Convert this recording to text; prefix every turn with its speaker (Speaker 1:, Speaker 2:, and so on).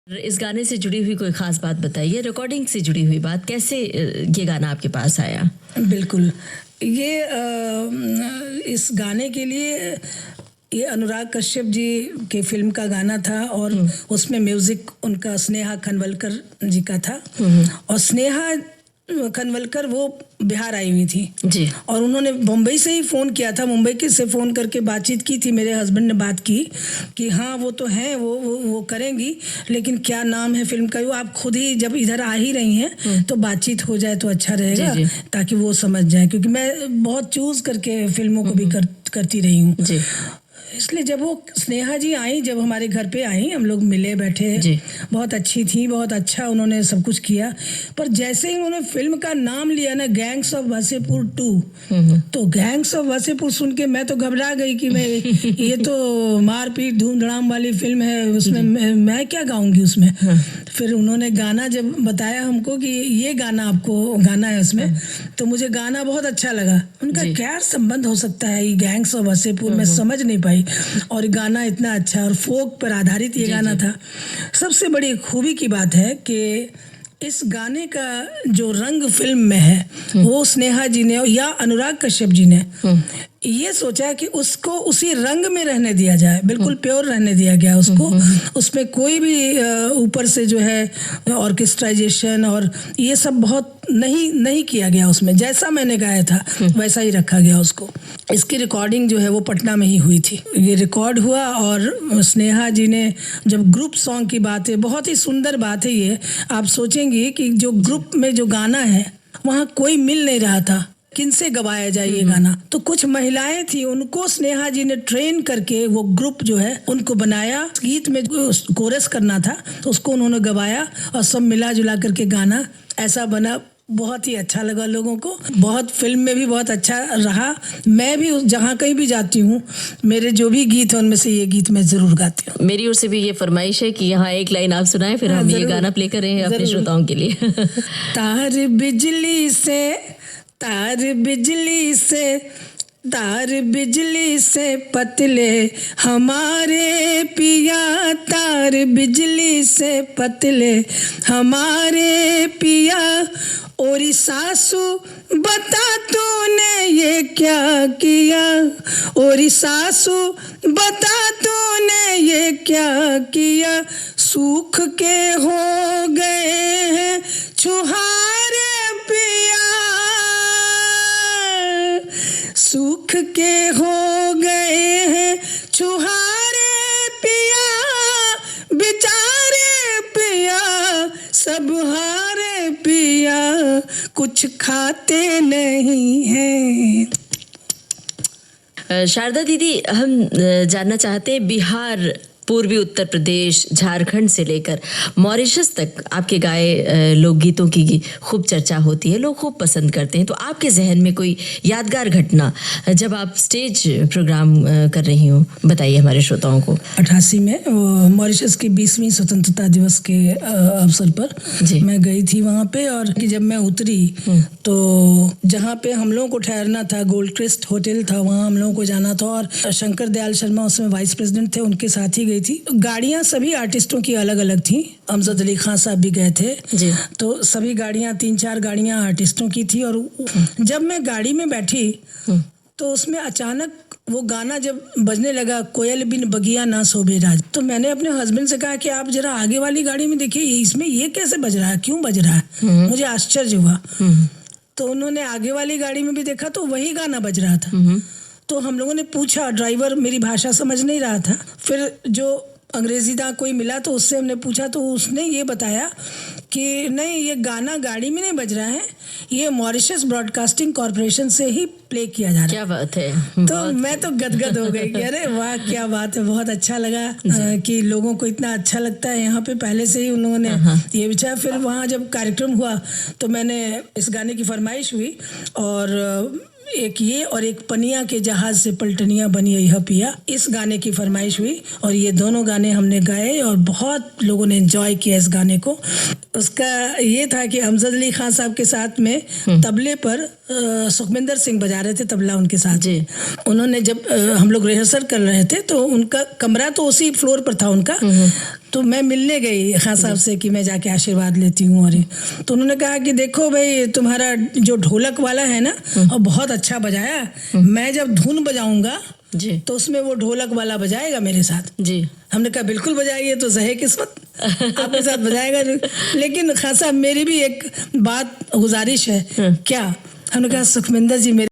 Speaker 1: इस गाने से जुड़ी हुई कोई ख़ास बात बताइए, रिकॉर्डिंग से जुड़ी हुई बात, कैसे ये गाना आपके पास आया?
Speaker 2: बिल्कुल, ये इस गाने के लिए ये अनुराग कश्यप जी के फिल्म का गाना था और उसमें म्यूज़िक उनका स्नेहा खनवलकर जी का था। और स्नेहा खनवलकर वो बिहार आई हुई थी
Speaker 1: जी।
Speaker 2: और उन्होंने मुंबई से ही फ़ोन किया था, मुंबई के से फ़ोन करके बातचीत की थी। मेरे हस्बैंड ने बात की कि हाँ वो तो हैं, वो करेंगी, लेकिन क्या नाम है फिल्म का, वो आप खुद ही जब इधर आ ही रही हैं तो बातचीत हो जाए तो अच्छा रहेगा।
Speaker 1: जी।
Speaker 2: ताकि वो समझ जाए, क्योंकि मैं बहुत चूज़ करके फिल्मों को भी करती रही हूँ। इसलिए जब वो स्नेहा जी आई, जब हमारे घर पे आई, हम लोग मिले बैठे, बहुत अच्छी थी, बहुत अच्छा उन्होंने सब कुछ किया। पर जैसे ही उन्होंने फिल्म का नाम लिया ना, गैंग्स ऑफ वासेपुर 2, तो गैंग्स ऑफ वासेपुर सुन के मैं तो घबरा गई कि मैं ये तो मारपीट धूम-धड़ाम वाली फिल्म है, उसमें मैं क्या गाऊंगी उसमें। फिर उन्होंने गाना जब बताया हमको कि ये गाना आपको गाना है उसमें, तो मुझे गाना बहुत अच्छा लगा। उनका क्या संबंध हो सकता है ये गैंग्स ऑफ वासेपुर, मैं समझ नहीं पाई। और गाना इतना अच्छा और फोक पर आधारित ये गाना था। सबसे बड़ी खूबी की बात है कि इस गाने का जो रंग फिल्म में है वो स्नेहा जी ने या अनुराग कश्यप जी ने ये सोचा कि उसको उसी रंग में रहने दिया जाए, बिल्कुल प्योर रहने दिया गया उसको। उसमें कोई भी ऊपर से जो है ऑर्केस्ट्राइजेशन और ये सब बहुत नहीं किया गया उसमें। जैसा मैंने गाया था वैसा ही रखा गया उसको। इसकी रिकॉर्डिंग जो है वो पटना में ही हुई थी। ये रिकॉर्ड हुआ और स्नेहा जी ने, जब ग्रुप सॉन्ग की बात है, बहुत ही सुंदर बात है ये। आप सोचेंगे कि जो ग्रुप में जो गाना है वहाँ कोई मिल नहीं रहा था, किनसे गवाया जाए ये गाना। तो कुछ महिलाएं थी, उनको स्नेहा जी ने ट्रेन करके वो ग्रुप जो है उनको बनाया। गीत में कोरस करना था तो उसको उन्होंने गवाया और सब मिला जुला करके गाना ऐसा बना। बहुत ही अच्छा लगा लोगों को, बहुत फिल्म में भी बहुत अच्छा रहा। मैं भी जहाँ कहीं भी जाती हूँ, मेरे जो भी गीत हैं उनमें से ये गीत मैं ज़रूर गाती हूँ।
Speaker 1: मेरी ओर से भी ये फरमाइश है कि यहाँ एक लाइन आप सुनाएं, फिर हम ये गाना प्ले करें अपने श्रोताओं के लिए।
Speaker 2: तार बिजली से, तार बिजली से, तार बिजली से पतले हमारे पिया, तार बिजली से पतले हमारे पिया। और सासू बता तूने ये क्या किया, और सासू बता तूने ये क्या किया। सूख के हो गए हैं छुहारे पिया, सूख के हो गए हैं छुहारे पिया, बेचारे पिया सब हारे पिया, कुछ खाते नहीं हैं।
Speaker 1: शारदा दीदी, हम जानना चाहते हैं, बिहार, पूर्वी उत्तर प्रदेश, झारखंड से लेकर मॉरिशस तक आपके गाए लोकगीतों की खूब चर्चा होती है, लोग खूब पसंद करते हैं। तो आपके जहन में कोई यादगार घटना जब आप स्टेज प्रोग्राम कर रही हो, बताइए हमारे श्रोताओं को।
Speaker 2: 88 में मॉरिशस की 20वीं स्वतंत्रता दिवस के अवसर पर मैं गई थी वहाँ पे। और जब मैं उतरी तो जहाँ पे हम लोगों को ठहरना था, गोल्ड क्रिस्ट होटल था, वहाँ हम लोगों को जाना था। और शंकर दयाल शर्मा उसमें वाइस प्रेसिडेंट थे, उनके साथ ही गई थी। गाड़ियाँ सभी आर्टिस्टों की अलग अलग थी। अमजद अली खान साहब भी गए थे तो सभी गाड़ियाँ, 3-4 गाड़ियाँ आर्टिस्टों की थी। और जब मैं गाड़ी में बैठी तो उसमें अचानक वो गाना जब बजने लगा, कोयल बिन बगिया ना शोभे राज, तो मैंने अपने हस्बैंड से कहा कि आप जरा आगे वाली गाड़ी में देखिए, इसमें ये कैसे बज रहा है, क्यों बज रहा है। मुझे आश्चर्य हुआ। तो उन्होंने आगे वाली गाड़ी में भी देखा तो वही गाना बज रहा था। तो हम लोगों ने पूछा, ड्राइवर मेरी भाषा समझ नहीं रहा था, फिर जो अंग्रेजी दा कोई मिला तो उससे हमने पूछा तो उसने ये बताया कि नहीं, ये गाना गाड़ी में नहीं बज रहा है, ये मॉरिशस ब्रॉडकास्टिंग कॉरपोरेशन से ही प्ले किया जा रहा है।
Speaker 1: क्या बात है।
Speaker 2: तो मैं तो गदगद हो गई कि अरे वाह क्या बात है, बहुत अच्छा लगा कि लोगों को इतना अच्छा लगता है यहाँ पे। पहले से ही उन लोगों ने ये विचार। फिर वहाँ जब कार्यक्रम हुआ तो मैंने इस गाने की फरमाइश हुई और एक ये और एक पनिया के जहाज से पलटनिया बनी यह पिया, इस गाने की फरमाइश हुई और ये दोनों गाने हमने गाए और बहुत लोगों ने एंजॉय किया इस गाने को। उसका ये था कि अमजद अली खान साहब के साथ में तबले पर सुखविंदर सिंह बजा रहे थे तबला उनके साथ। उन्होंने जब हम लोग रिहर्सल कर रहे थे तो उनका कमरा तो उसी फ्लोर पर था उनका, तो मैं मिलने गई खान साहब से कि मैं जाके आशीर्वाद लेती हूँ। और तो उन्होंने कहा कि देखो भाई, तुम्हारा जो ढोलक वाला है ना, और बहुत अच्छा बजाया, मैं जब धुन बजाऊंगा
Speaker 1: जी
Speaker 2: तो उसमें वो ढोलक वाला बजाएगा मेरे साथ।
Speaker 1: जी।
Speaker 2: हमने कहा बिल्कुल बजाइए, तो ज़हे किस्मत, आपके साथ बजाएगा। लेकिन खान साहब, मेरी भी एक बात गुजारिश है। क्या? हमने कहा सुखविंदर जी, मेरे